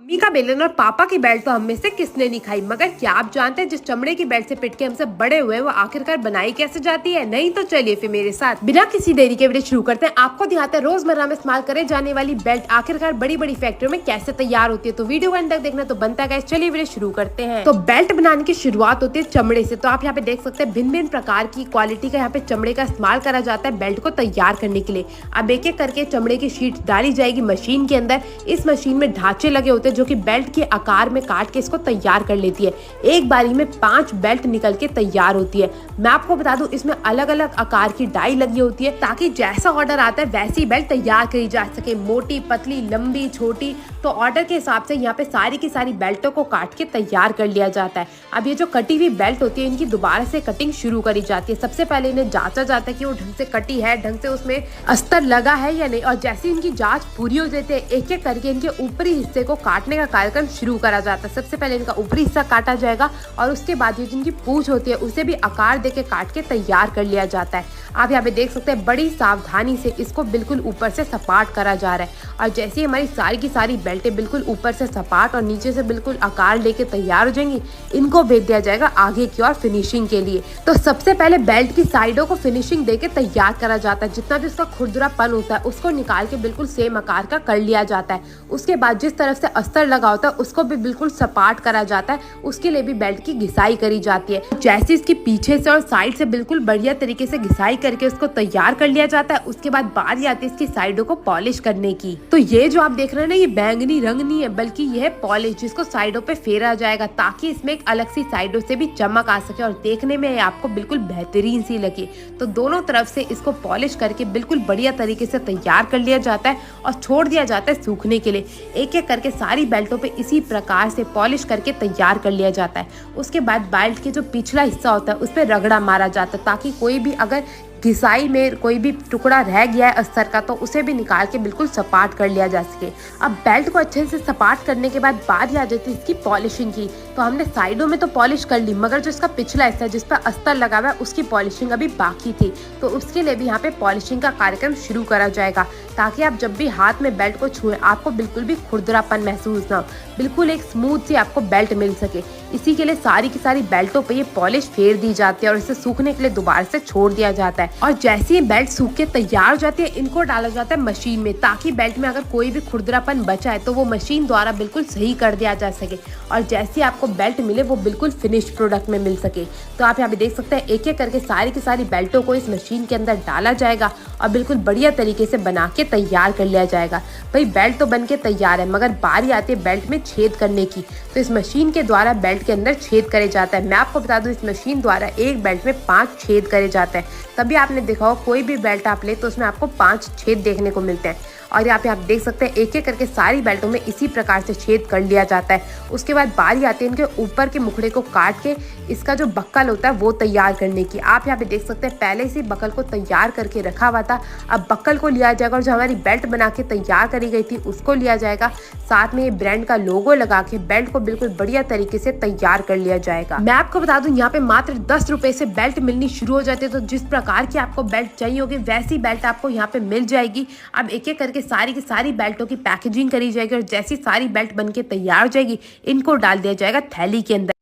Mummy का बेलन और पापा की बेल्ट तो हम में से किसने नहीं खाई, मगर क्या आप जानते हैं जिस चमड़े की बेल्ट से पिट के हमसे बड़े हुए वो आखिरकार बनाई कैसे जाती है? नहीं तो चलिए फिर मेरे साथ बिना किसी देरी के वीडियो शुरू करते हैं। आपको दिखाते हैं रोजमर्रा में इस्तेमाल करे जाने वाली बेल्ट आखिरकार बड़ी बड़ी फैक्ट्रियों में कैसे तैयार होती है। तो वीडियो को अंत तक देखना तो बनता है। चलिए वीडियो शुरू करते हैं। तो बेल्ट बनाने की शुरुआत होती है चमड़े से। तो आप यहाँ पे देख सकते हैं भिन्न भिन्न प्रकार की क्वालिटी का यहाँ पे चमड़े का इस्तेमाल करा जाता है बेल्ट को तैयार करने के लिए। अब एक एक करके चमड़े की शीट डाली जाएगी मशीन के अंदर। इस मशीन में ढांचे लगे होते हैं जो कि बेल्ट के आकार में काट के इसको तैयार कर लेती है। एक बारी में 5 बेल्ट निकल के तैयार होती है। मैं आपको बता दूं इसमें अलग अलग आकार की डाई लगी होती है ताकि जैसा ऑर्डर आता है वैसी बेल्ट तैयार करी जा सके, मोटी, पतली, लंबी, छोटी। तो ऑर्डर के हिसाब से यहाँ पे सारी की सारी बेल्टों को काट के तैयार कर लिया जाता है। अब ये जो कटी हुई बेल्ट होती है इनकी दोबारा से कटिंग शुरू करी जाती है। सबसे पहले इन्हें जांचा जाता है कि वो ढंग से कटी है, ढंग से उसमें अस्तर लगा है या नहीं। और जैसे इनकी जांच पूरी हो जाती है एक एक करके इनके ऊपरी हिस्से को काटने का कार्यक्रम शुरू करा जाता है। सबसे पहले इनका ऊपरी हिस्सा काटा जाएगा और उसके बाद ये जिनकी पूंछ होती है उसे भी आकार देके काट के तैयार कर लिया जाता है। आप यहाँ पे देख सकते हैं बड़ी सावधानी से इसको बिल्कुल ऊपर से सपाट करा जा रहा है। और जैसे ही हमारी सारी की सारी बेल्टें बिल्कुल ऊपर से सपाट और नीचे से बिल्कुल आकार लेके तैयार हो जाएंगी, इनको भेज दिया जाएगा आगे की ओर फिनिशिंग के लिए। तो सबसे पहले बेल्ट की साइडों को फिनिशिंग देके तैयार करा जाता है। जितना भी उसका खुरदरापन होता है उसको निकाल के बिल्कुल सेम आकार का कर लिया जाता है। उसके बाद जिस तरफ से अस्तर लगा होता है उसको भी बिल्कुल सपाट करा जाता है। उसके लिए भी बेल्ट की घिसाई करी जाती है। जैसे इसकी पीछे से और साइड से बिल्कुल बढ़िया तरीके से घिसाई करके उसको तैयार कर लिया जाता है। उसके बाद बारी आती है इसकी साइडों को पॉलिश करने की। तो ये जो आप देख रहे हैं ना, ये बैंगनी रंग नहीं है बल्कि यह है पॉलिश, जिसको साइडों पे फेरा जाएगा ताकि इसमें एक अलग सी साइडों से भी चमक आ सके और देखने में आपको बिल्कुल बेहतरीन सी लगे। तो दोनों तरफ से इसको पॉलिश करके बिल्कुल बढ़िया तरीके से तैयार कर लिया जाता है और छोड़ दिया जाता है सूखने के लिए। एक एक करके सारी बेल्टों पे इसी प्रकार से पॉलिश करके तैयार कर लिया जाता है। उसके बाद बेल्ट के जो पिछला हिस्सा होता है उस पर रगड़ा मारा जाता है ताकि कोई भी अगर घिसाई में कोई भी टुकड़ा रह गया है अस्तर का तो उसे भी निकाल के बिल्कुल सपाट कर लिया जा सके। अब बेल्ट को अच्छे से सपाट करने के बाद बारी आ जाती है इसकी पॉलिशिंग की। तो हमने साइडों में तो पॉलिश कर ली, मगर जो इसका पिछला हिस्सा है जिस पर अस्तर लगा हुआ है उसकी पॉलिशिंग अभी बाकी थी। तो उसके लिए भी यहाँ पे पॉलिशिंग का कार्यक्रम शुरू करा जाएगा ताकि आप जब भी हाथ में बेल्ट को छुएं आपको बिल्कुल भी खुरदरापन महसूस ना हो, बिल्कुल एक स्मूथ सी आपको बेल्ट मिल सके। इसी के लिए सारी की सारी बेल्टों पे ये पॉलिश फेर दी जाती है और इसे सूखने के लिए दोबारा से छोड़ दिया जाता है। और जैसे ये बेल्ट सूख के तैयार हो जाती है इनको डाला जाता है मशीन में ताकि बेल्ट में अगर कोई भी खुरदरापन बचा है तो वो मशीन द्वारा बिल्कुल सही कर दिया जा सके और जैसे आपको बेल्ट मिले वो बिल्कुल फिनिश प्रोडक्ट में मिल सके। तो आप यहाँ पे देख सकते हैं एक एक करके सारी की सारी बेल्टों को इस मशीन के अंदर डाला जाएगा और बिल्कुल बढ़िया तरीके से बना के तैयार कर लिया जाएगा। भाई बेल्ट तो बन के तैयार है मगर बारी आती है बेल्ट में छेद करने की। तो इस मशीन के द्वारा बेल्ट के अंदर छेद करे जाता है। मैं आपको बता दूं इस मशीन द्वारा एक बेल्ट में 5 छेद करे जाते हैं। तभी आपने देखा हो कोई भी बेल्ट आप ले तो उसमें आपको 5 छेद देखने को मिलते हैं। और यहाँ पे आप देख सकते हैं एक एक करके सारी बेल्टों में इसी प्रकार से छेद कर लिया जाता है। उसके बाद बारी आती है इनके ऊपर के मुखड़े को काट के इसका जो बक्कल होता है वो तैयार करने की। आप यहाँ पे देख सकते हैं पहले से बक्कल को तैयार करके रखा हुआ था। अब बक्कल को लिया जाएगा और जो हमारी बेल्ट बना के तैयार करी गई थी उसको लिया जाएगा। साथ में ये ब्रांड का लोगो लगा के बेल्ट को बिल्कुल बढ़िया तरीके से तैयार कर लिया जाएगा। मैं आपको बता दूं यहाँ पे मात्र 10 रुपए से बेल्ट मिलनी शुरू हो जाती है। तो जिस प्रकार की आपको बेल्ट चाहिए होगी वैसी बेल्ट आपको यहाँ पे मिल जाएगी। अब एक एक करके सारी की सारी बेल्टों की पैकेजिंग करी जाएगी और जैसी सारी बेल्ट बन के तैयार हो जाएगी इनको डाल दिया जाएगा थैली के अंदर।